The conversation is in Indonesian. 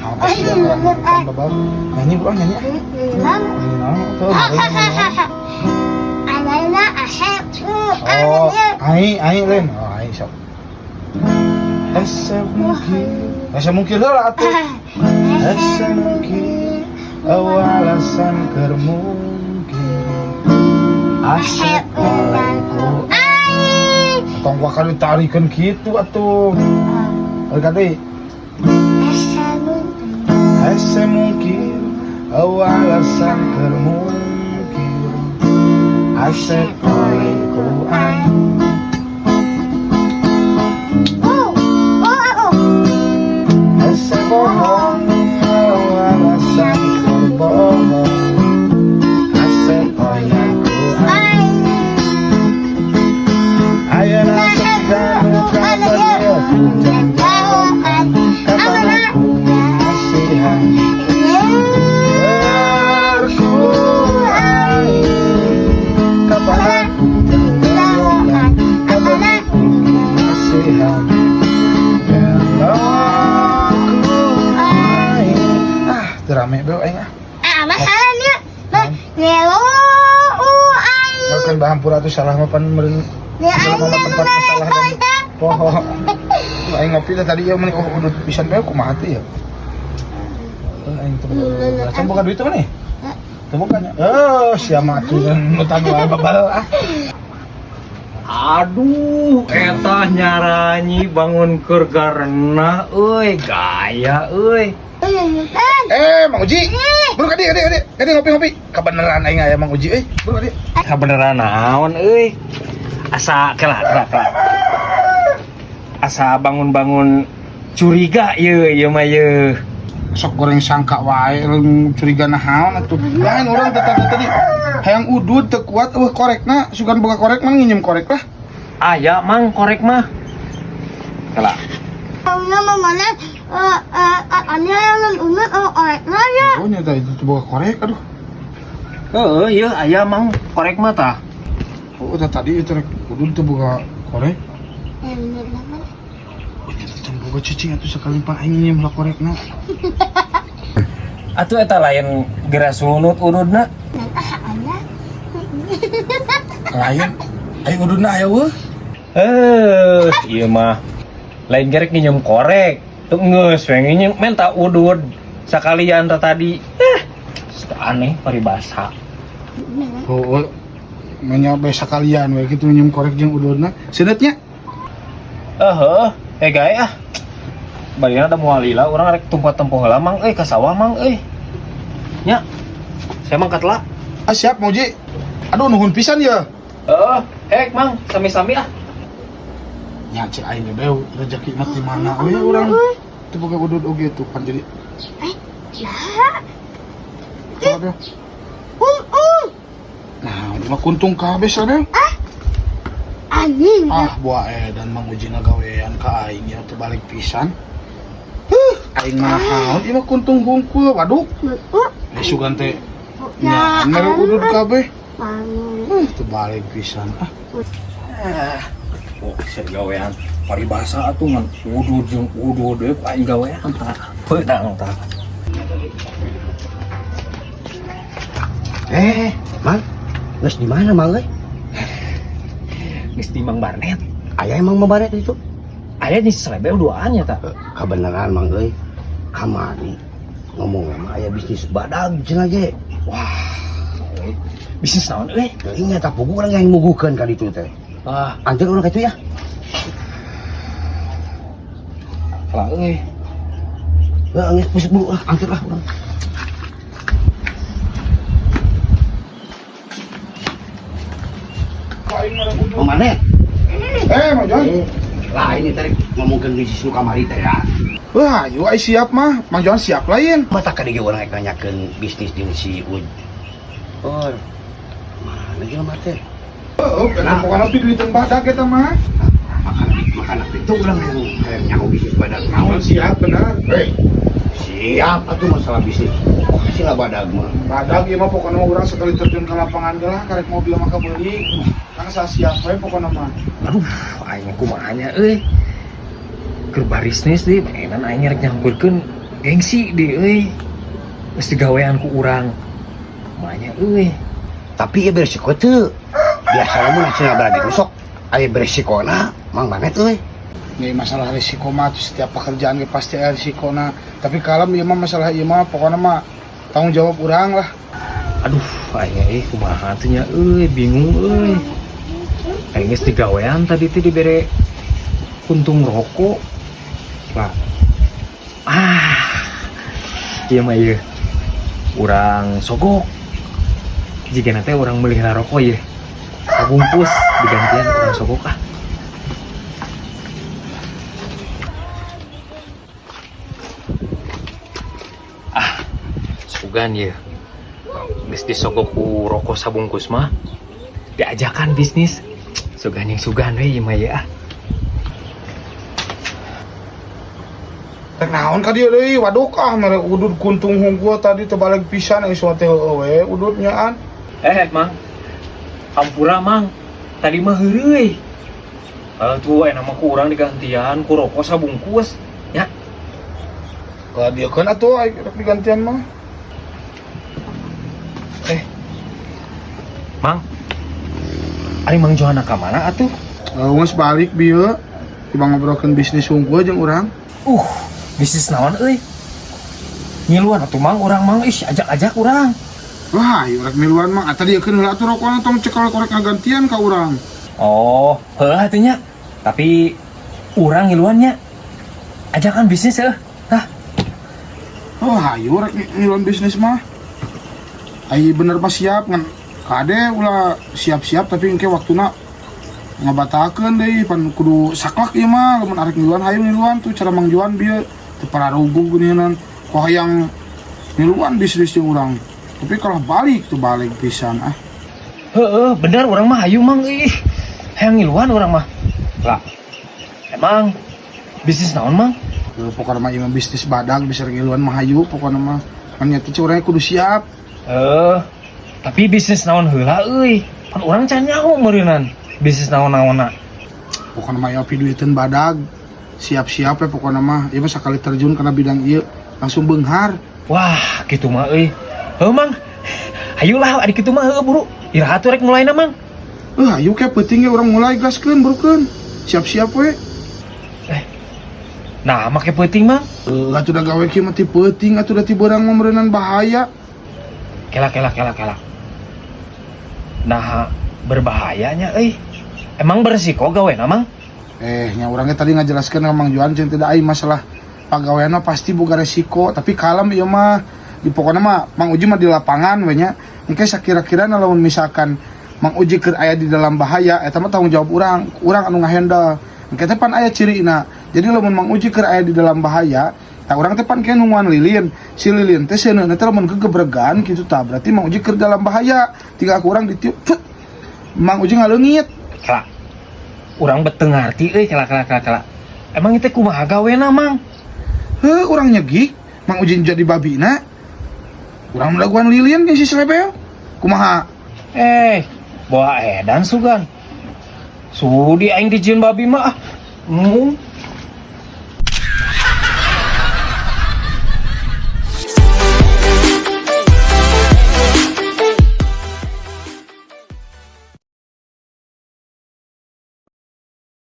Nah, kasih ya kan babal. Nyanyi bro, nyanyi. Tuh. Alana ahab. Oh, ai lain. Oh, ai sok. Asa mungkin lah atuh. Asa mungkin awalasan keur mungkin. Asep alaiku. Tong gua kali tarikeun kitu atuh. Kali asa mungkin awalasan keur mungkin. Asep alaiku. Asa bohong awalasan keur bohong. Asep alaiku. Ayeuna sedang kabar hujan jauhan kapan aku kasihan berkuai kapan aku jauhan kapan aku kasihan terame bro aing Mahalnya ngelo ai. makan bahan pura tuh salah mapan meureun salah tempat salah dan poho aing ngopi tadi ya meni udah pisan bae kumaha teh ya aing teu bener can boga duit teh mah nih teu boganya sia mah atuh nu tanu wae babal ah. Aduh, eta nyaranyi bangun keur garena euy, gaya euy. Mang Uji. Bro kadi ngopi. Kabeneran aing aya Mang Uji euy. Bro kadi. Kabeneran naon euy? Asa kelat. Asa bangun-bangun curiga ieu mah yeuh. Sok goreng sangka wae curiga naon atuh. Lain urang tadi hayang udud teu kuat korekna sugan boga korek mah nginjem korek lah. Aya mang korek mah. Kelat. Ana mamana anya yang unek orekna ya. Oh nyata itu boga korek aduh. Heeh, ieu aya mang korek mah tah. Oh tadi itu udud teu boga korek. Bener banget. Oh nyata can boga cicing atuh sakali pak aing nginjem lah korekna. Atuh eta lain geras sunut ududna. Dan anya. Lain aing ududna aya weuh. Iya mah lain gerek nginjem korek tuh ngeus we nginjem menta udud sakalian tadi aneh paribasa Oh menyobe sakalian we kitu nginjem korek jeung ududna seudetnya gaya baliana da moal lila urang rek tumpat tempoh heula mang ka sawah mang nya saya mangkat lah siap Moji aduh nuhun pisan ya mang sami-sami ah. nya cek aing ge beu rezeki mah di mana we urang teu boga udud oge tuh kan jadi Ya. Beu nah mah kuntung kabeh sabeu Anjing. buah dan Mang Uji ngagawean ka aing ya teu balik pisan aing mah naon ieu mah kuntung hungkul waduk sugan teh nya mere udud kabeh teu balik pisan Sia gawean paribasa atuh ngan udud jeung udud deui ku aing gawean peudang tah. Mang, geus di mana Mang euy? Geus di Mang Barnet. Aya emang Mabaret itu? Aya di Slebeu duaan nya tah. Kabeneran Mang euy. Kamari ngomong mah aya bisnis badag cenah ge. Bisnis naon euy? Ini nyata pugu urang yang mugukeun ka ditu teh. Anjeun urang kitu ya. Lah euy. Geus pusuk dulu lah, angkut lah urang. Mang Barnet. Mang Jon. Lah ini tadi ngomongkeun bisnis nu kamari teh ya. Wah, yuk ai siap mah. Mang Jon siap lain. Mata ka dieu urang nanyakeun bisnis jeung si Uj. Oh. Mana jelema teh? Kenapa pokoknya tuh duit badak kita mah. Makanan itu orang yang nyaho bisnis badak. Mau siap benar. Siap atuh masalah bisnis. Pasti lah badak mah. Badak ieu mah pokoknya orang sekali terjun ke lapangan ge lah karek mobil mah beli. Karena saya siap we pokoknya mah. Aduh, aing kumaha nya euy. Keur barisnis deui, mainan aing rek nyampeurkeun gengsi deh euy. Geus digawean ku urang. Manya euy. Tapi ya beresiko tuh. Biasanya mun hasilna berarti rusok. Aya beresikona, mang banget euy. Ya masalah risiko mah tuh setiap pekerjaan ge pasti ada risikona. Tapi kalem ieu mah masalah ieu mah pokona mah tanggung jawab urang lah. Aduh, aya kumaha teh nya euy, bingung euy. Aing geus digawean tadi teh dibere kuntung rokok. Lah. Ieu mah ieu. Urang sogok. Jika nanti orang melihara rokok ya, sabungkus digantian orang sogok ah. Sugan ya, bisnis sogok ku rokok sabungkus mah, diajakan bisnis, sugan yang sugan we mah ya. Naon ka dieu deui waduk mere udud kuntung hungkul tadi terbalik pisan aya suatu we ududnya an. Mang, hampura mang, tadi mah heureuy. Tuh enak mah ku urang digantian ku rokok sabungkus, ya. Ka dieu kan atuh rek digantian mah. Mang, ari Mang Johana ka mana atuh? Geus balik bieu. Tiba ngobrolkeun bisnis hungkul jeung urang. Bisnis naon euy? Ngiluan atuh Mang, urang Mang ajak-ajak urang. Wah, ayo rek miluan mah atuh dieu keun heula atuh rokona tong cekal korek ngagantian ka urang. Oh, heuh atuh nya. Tapi urang ngiluannya ajakan bisnis heuh. Tah. Oh, ayo rek miluan bisnis mah. Ai bener mah siap ngan kade ulah siap-siap tapi engke waktuna ngabatakeun deui pan kudu saklak ieu mah lamun arek miluan hayu miluan tuh cara Mang Joan bieu teu pararugu geuningan ku hayang miluan bisnis jeung urang. Tapi kalau balik tuh balik pisan ah. Heeh, bener urang mah hayu Mang ih. Hayang ngiluan urang mah. Lah. Emang bisnis naon Mang? Pokoknya mah ieu bisnis badag bisa ngiluan mah hayu pokoknya mah. Kan nya teh urang kudu siap. Tapi bisnis naon heula euy? Pan urang can nyaho meureunan. Bisnis naon-naonna. Pokoknya mah api duiteun badag. Siap-siap ya pokoknya mah. Ieu mah sakali terjun kana bidang ieu langsung beunghar. Wah, kitu mah euy. Heuh Mang. Hayulah adik kitu mah heuh buru. Iraha atuh rek mulaina Mang. Ayo ke penting urang mulai gaskeun burukeun. Siap-siap we. Nah, make penting Mang. Atuh da gawe kieu mah ti penting atuh da ti beurang mah meureunan bahaya. Kela. Nah, berbahayanya euy. Emang beresiko gaweana Mang? Nya urangnya tadi ngajelaskeun ka Mang Joan jeung tidak aya masalah pagawean mah pasti boga resiko, tapi kalem ieu mah. Di pokokna mah Mang Uji mah di lapangan we nya. Engke sakira-kirana lamun misalkan Mang Uji keur aya di dalam bahaya eta mah tanggung jawab urang anu ngahandle. Engke teh pan aya cirina. Jadi lamun Mang Uji keur aya di dalam bahaya, tah urang teh pan kene nungguan lilin. Si lilin teh seuneuna teh lamun kegebregan kitu tah berarti Mang Uji keur dalam bahaya. Tinggal ku urang ditiup. Mang Uji ngaleungit. Kela. Urang beteng ngarti euy kela. Emang itu kumaha gaweana Mang? Urang nyegik Mang Uji jadi babina. Urang melakukan lilin jeung si Slebeo. Kumaha? Bawa edan sugan. Sudi aing dijieun babi mah.